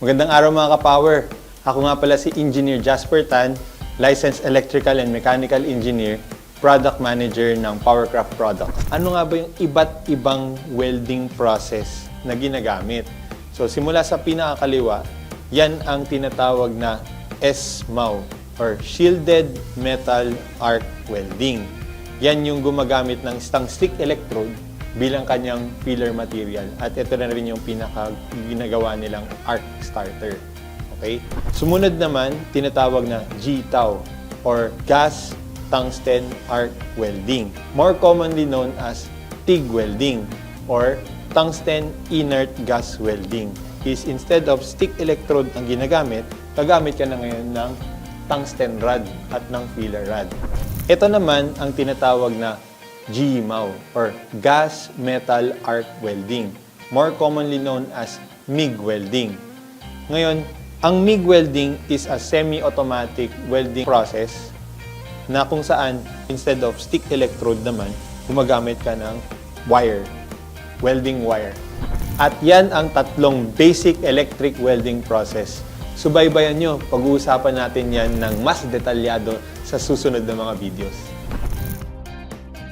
Magandang araw mga ka-power. Ako nga pala si Engineer Jasper Tan, Licensed Electrical and Mechanical Engineer, Product Manager ng Powercraft Products. Ano nga ba yung iba't ibang welding process na ginagamit? So simula sa pinakakaliwa, yan ang tinatawag na SMAW or Shielded Metal Arc Welding. Yan yung gumagamit ng stick electrode bilang kanyang filler material. At ito na rin yung ginagawa nilang arc starter. Okay? Sumunod naman, tinatawag na GTAW or Gas Tungsten Arc Welding. More commonly known as TIG welding or Tungsten Inert Gas Welding. Is instead of stick electrode ang ginagamit, gagamit ka na ngayon ng tungsten rod at ng filler rod. Ito naman ang tinatawag na GMAW or Gas Metal Arc Welding, more commonly known as MIG welding. Ngayon, ang MIG welding is a semi-automatic welding process na kung saan instead of stick electrode naman, gumagamit ka ng wire, welding wire. At yan ang tatlong basic electric welding process. Subaybayan nyo, pag-uusapan natin yan ng mas detalyado sa susunod na mga videos.